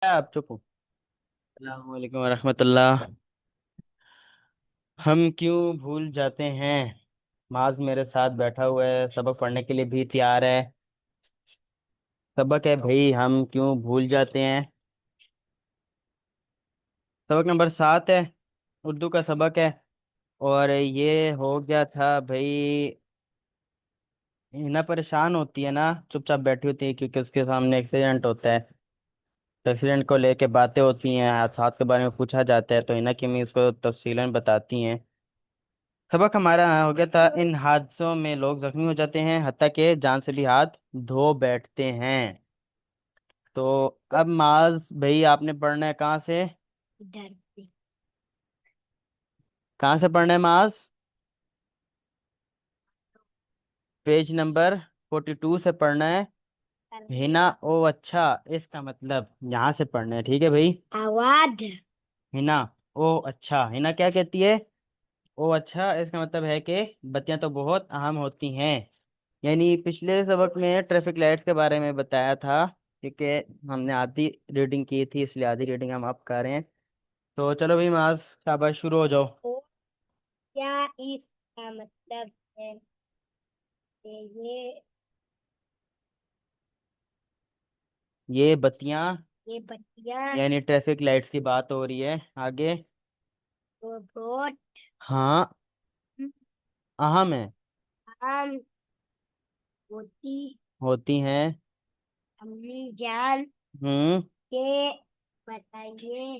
आप चुप हो। अस्सलाम वालेकुम रहमतुल्लाह। हम क्यों भूल जाते हैं। माज मेरे साथ बैठा हुआ है, सबक पढ़ने के लिए भी तैयार है। सबक है भाई, हम क्यों भूल जाते हैं। सबक नंबर 7 है। उर्दू का सबक है। और ये हो गया था भाई। हिना परेशान होती है ना, चुपचाप बैठी होती है क्योंकि उसके सामने एक्सीडेंट होता है। तो एक्सीडेंट को लेके बातें होती हैं, हादसात के बारे में पूछा जाता है, तो हिना की अम्मी उसको तफसीलन बताती हैं। सबक हमारा हो गया था, इन हादसों में लोग जख्मी हो जाते हैं, हत्ता के जान से भी हाथ धो बैठते हैं। तो अब माज भाई आपने पढ़ना है कहाँ से। इधर से। कहाँ से पढ़ना है माज। पेज नंबर 42 से पढ़ना है। हिना ओ अच्छा, इसका मतलब यहाँ से पढ़ना है, ठीक है भाई। आवाज। हिना ओ अच्छा, हिना क्या कहती है। ओ अच्छा, इसका मतलब है कि बत्तियां तो बहुत अहम होती हैं। यानी पिछले सबक में ट्रैफिक लाइट्स के बारे में बताया था, क्योंकि हमने आधी रीडिंग की थी, इसलिए आधी रीडिंग हम अब कर रहे हैं। तो चलो भाई माज, शाबाश शुरू हो जाओ। ओ क्या इसका मतलब है कि ये बत्तियां, ये बत्तियां यानी ट्रैफिक लाइट्स की बात हो रही है आगे। तो बहुत हाँ, अहम है। आम होती होती हैं। अम्मी जान हम्म। के बताइए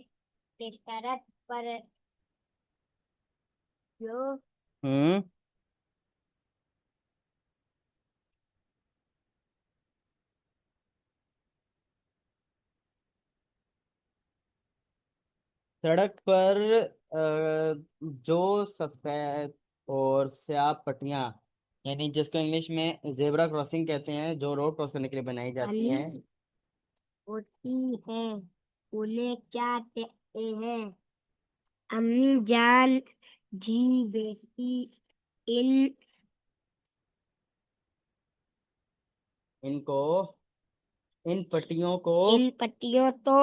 कि सड़क पर जो हम्म। सड़क पर जो सफेद और स्याह पट्टियां, यानी जिसको इंग्लिश में जेब्रा क्रॉसिंग कहते हैं, जो रोड क्रॉस करने के लिए बनाई जाती बनी हैं। होती है उन्हें क्या कहते हैं। अम्मी जान जी बेटी इन इनको, इन पट्टियों को इन पट्टियों तो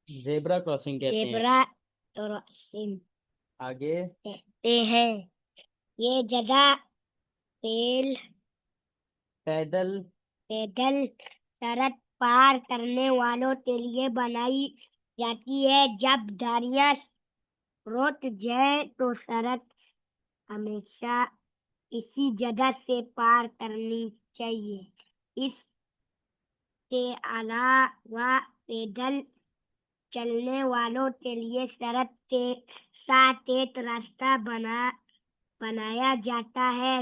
जेब्रा क्रॉसिंग कहते हैं। जेबरा क्रॉसिंग आगे। कहते हैं। ये जगह तेल पैदल। पैदल सड़क पार करने वालों के लिए बनाई जाती है। जब गाड़ियां रुक जाए तो सड़क हमेशा इसी जगह से पार करनी चाहिए। इसके अलावा पैदल चलने वालों के लिए सड़क के साथ एक रास्ता बनाया जाता है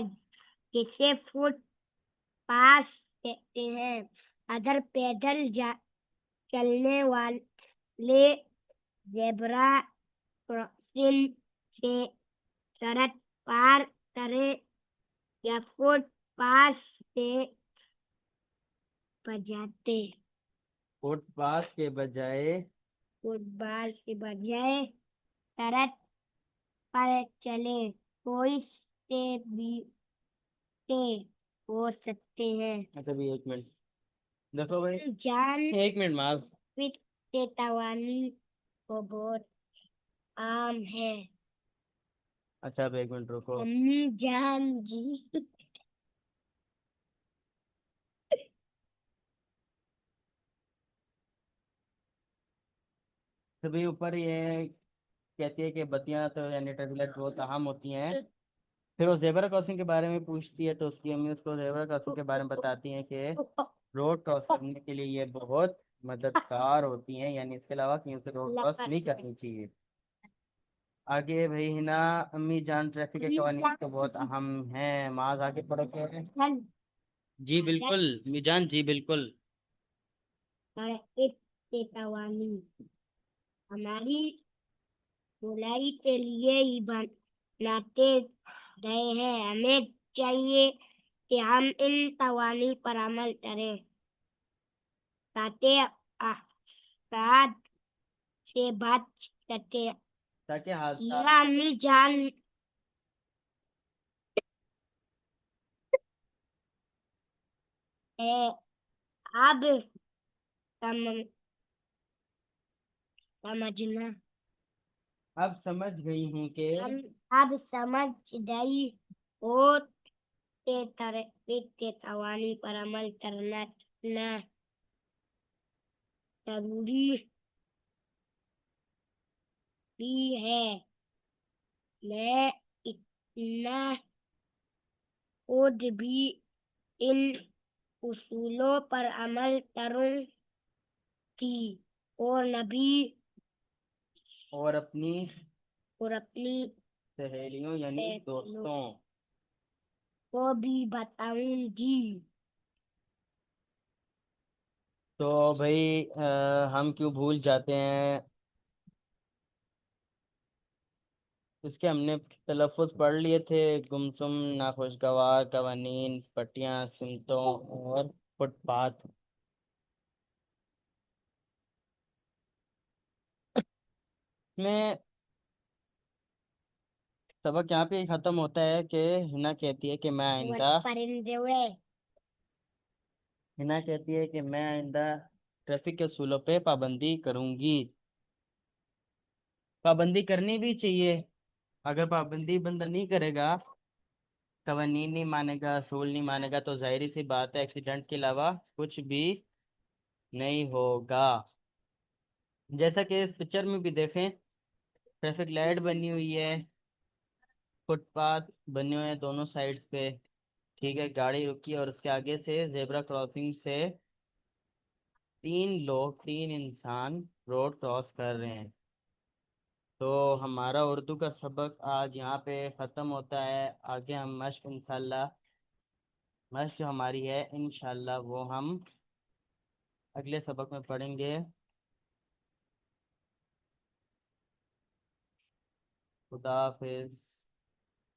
जिसे फुट पास कहते हैं। अगर पैदल चलने वाले जेब्रा क्रॉसिंग से सड़क पार करें या फुटपाथ से बजाते फुटपाथ के बजाय। फुटबॉल के बजाय सड़क पर चले कोई से भी से हो सकते हैं। अच्छा भी एक मिनट, देखो भाई। जान एक मिनट माज। वित्त चेतावनी को बहुत आम है। अच्छा अब एक मिनट रुको। अम्मी जान जी तो भाई ऊपर ये कहती है कि बत्तियां तो यानी ट्रैफिक लाइट बहुत अहम होती हैं। फिर वो जेब्रा क्रॉसिंग के बारे में पूछती है, तो उसकी अम्मी उसको जेब्रा क्रॉसिंग के बारे में बताती हैं कि रोड क्रॉस करने के लिए ये बहुत मददगार होती हैं, यानी इसके अलावा कहीं से रोड क्रॉस नहीं करनी चाहिए। आगे भाई हिना, अम्मी जान ट्रैफिक के कवानीन तो बहुत अहम है। माज आगे पढ़ो क्या है। जी बिल्कुल मीजान, जी बिल्कुल। एक चेतावनी हमारी धुलाई के लिए ही बनाते गए हैं। हमें चाहिए कि हम इन कवानीन पर अमल करें ताकि अफराद से बच सके। ताकि हादसा। हीरा अम्मी जान है। अब सम, समझना। अब समझ गई हूँ कि हम अब समझ गई हो के तरह के कवानी पर अमल करना कितना जरूरी भी है। मैं इतना खुद भी इन उसूलों पर अमल करूंगी और नबी और अपनी और अपनी सहेलियों यानी बहनों दोस्तों। को भी बताऊंगी। तो भाई हम क्यों भूल जाते हैं इसके, हमने तलफ़ुज़ पढ़ लिए थे। गुमसुम, नाखुशगवार, कवानीन, पटियां, सिमतों और फुटपाथ में। सबक यहाँ पे ख़त्म होता है कि हिना कहती है कि मैं और आइंदा परिंदे हुए हिना कहती है कि मैं आइंदा ट्रैफिक के असूलों पे पाबंदी करूंगी। पाबंदी करनी भी चाहिए। अगर पाबंदी बंदा नहीं करेगा, कवानीन नहीं मानेगा, असूल नहीं मानेगा, तो जाहिर सी बात है एक्सीडेंट के अलावा कुछ भी नहीं होगा। जैसा कि इस पिक्चर में भी देखें, ट्रैफिक लाइट बनी हुई है, फुटपाथ बने हुए हैं दोनों साइड पे। ठीक है, गाड़ी रुकी और उसके आगे से जेब्रा क्रॉसिंग से तीन इंसान रोड क्रॉस कर रहे हैं। तो हमारा उर्दू का सबक आज यहाँ पे ख़त्म होता है। आगे हम मश्क इंशाल्लाह, मश्क जो हमारी है इंशाल्लाह वो हम अगले सबक में पढ़ेंगे। खुदा हाफिज।